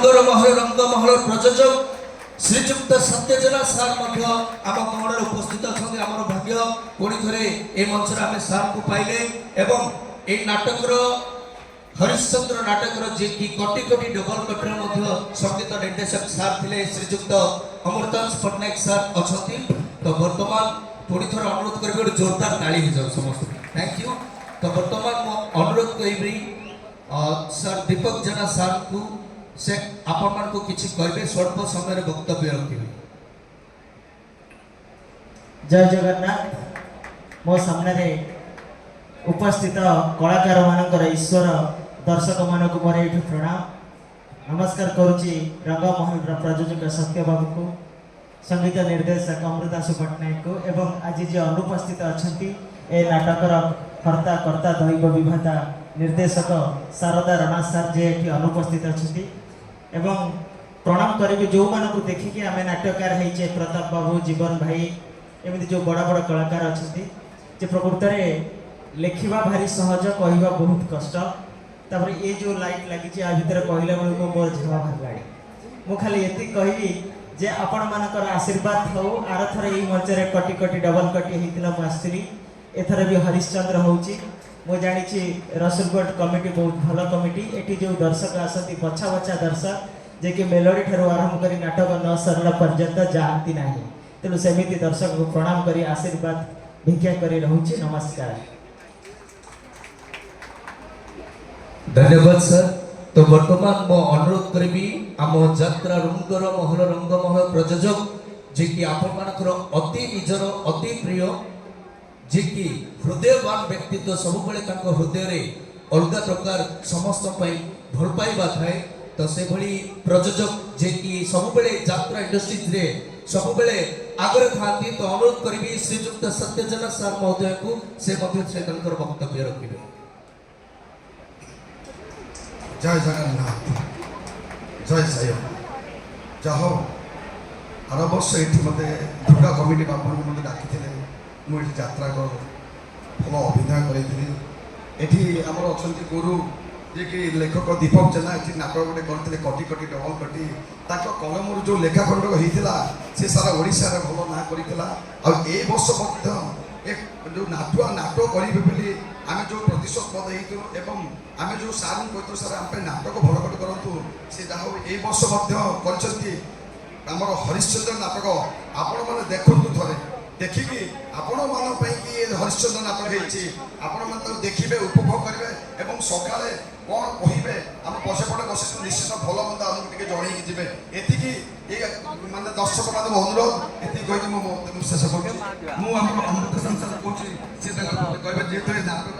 रंगमहल प्रयोजक श्रीजुक्त सत्यजना सार आम गहण उपस्थित अच्छा आम भाग्य पुणी थे ये मंच आम सार को पाइले एवं ये नाटक हरिश्चंद्र नाटक जी की कोटी कोटी डबल कटर संगीत निर्देशक सार थे श्रीजुक्त अमृतांश पट्टनायक सार अच्छा तो बर्तमान पुणी थर अनुरोध करी गोटे जोरदार ताली हो जाओ समस्त थैंक यू। तो बर्तमान अनुरोध करी सर दीपक जेना सार को से आपण मान को किछि कहबे स्वल्प समय वक्तव्य रखिबे। जय जगन्नाथ मो सामने उपस्थित कलाकार मानकर ईश्वर दर्शक मान को मोर एठी प्रणाम नमस्कार करुच्ची रंगमहल प्रयोजक सत्य बाबू को संगीत निर्देशक अमृतांश पट्टनायक को एवं आज जे अनुपस्थित अच्छा ए नाटकर कर्ता कर्ता दैव विभाता निर्देशक शारदा राणा सार जे एठी अनुपस्थित अच्छा एवं प्रणाम करी जो मान को देखिकी आम नाट्यकार होइचे प्रताप बाबू जीवन भाई एमती जो बड़ा बड़ा कलाकार अच्छा प्रकृत में लिखा भारी सहज कहवा बहुत कष्ट तापर ये जो लाइट लगी आ भितर कहला बेलू मोर झेवा बाहर मु खाली ये कहबी जे आपण मानकर आशीर्वाद हो आर थर यही मंच में कटी कटी डबल कटी होता मुझी एथर भी हरिश्चंद्र होची मु जानी रसुलगढ़ कमिटी बहुत भल कमिटी एटी जो दर्शक आसती बछा बछा दर्शक जे कि मेलोडी ठार आरंभ कर नाटक न सरला पर्यंत जाती ना तेणु सेमिति दर्शक को प्रणाम करी आशीर्वाद भिक्षा करी रहूची नमस्कार धन्यवाद सर। तो वर्तमान मो अनुरोध करी आम यात्रा रंगमहल प्रयोजक जे कि आपण मानकर अति निजर अति प्रिय जे कि हृदयवान व्यक्तित्व सब हृदय रे अलग प्रकार समस्त भल पाइबा थाए तो से भली प्रयोजक जे कि सब यात्रा इंडस्ट्रीज रे सब आगे थांती तो अनुरोध करी श्रीजुक्त सत्यजना सार महोदय को से वक्तव्य रखिबे। जय जगन्नाथ जय साई जाओ आर वर्ष ये मत दुर्गा कमिटी बाबू मत डाकी मुझे यात्रा भल अभिनय करी आमर अच्छा गुरु जे कि लेखक दीपक जेना ये नाटक गोटे करते कटी कटी डबल कटी कलम जो लेखाखंड होता से सारा ओडिशा रे भल ना करता वर्ष जो नाटुआ नाटक करेंगे बोली आम जो प्रतिशतबद्ध होती एवं आम जो सार कहते सार आम नाटक भल कट करूँ से जहाँ ये वर्ष आमर हरिश्चंद्र नाटक आपण मैंने देखु थे देखिकी आपण मान हरिश्चंद्र नाटक होता देखिए उपभोग करेंगे और सका कौन कहे आम पछपटे बस निश्चित भल मंद आमको टे जन जी ये मानते दर्शक मान अनुरोध ये कही शेष कर अमृत संसार कहे जेहतु नाटक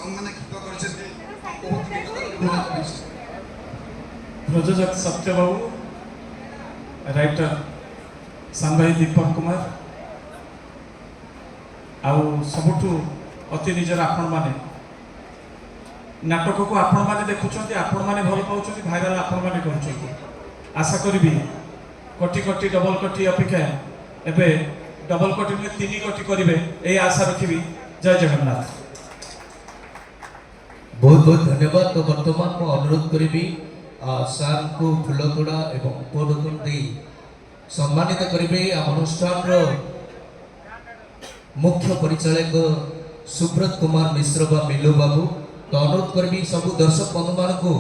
मैंने गीत कर प्रयोजक सत्य बाबू राइटर सान भाई दीपक कुमार आउ सबुठु अति निजर आपण माने नाटक को आपण माने देखुछंती आपण माने भल पाउछंती भाइराल आपण माने करूछंती आशा करबी कोटी कोटी डबल कोटी अपेक्षा एबे डबल कोटी में 3 कोटी करिवे ए आशा रखिबी। जय जगन्नाथ बहुत बहुत धन्यवाद। तो वर्तमान मो अनुरोध करी सार को फूलतोड़ा एवं उपरोधन दे सम्मानित करेंगे अनुष्ठान मुख्य परिचालक सुब्रत कुमार मिश्र बा मिलू बाबू। तो अनुरोध करी सब दर्शक बंधु मान को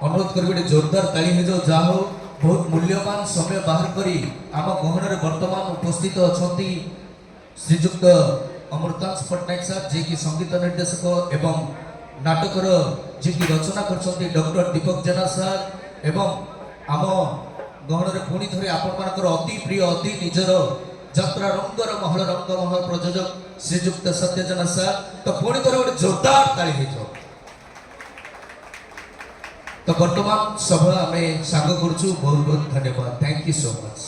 अनुरोध करी जोरदार ताली हो जाओ जहाँ हो बहुत मूल्यवान समय बाहर करी आम गहन वर्तमान उपस्थित अच्छा श्रीजुक्त अमृतांश पट्टनायक सर जे कि संगीत निर्देशक एवं नाटकर जी की रचना कर डॉक्टर दीपक जेना सर एवं आम गहन पुणी थे आपण अति प्रिय अति निजर यात्रा रंगमहल प्रयोजक श्रीजुक्त सत्यजना सर। तो पुणी थे गोटे जोरदार ताली हो तो वर्तमान सभा आम सांग करुचु बहुत बहुत धन्यवाद थैंक यू सो मच।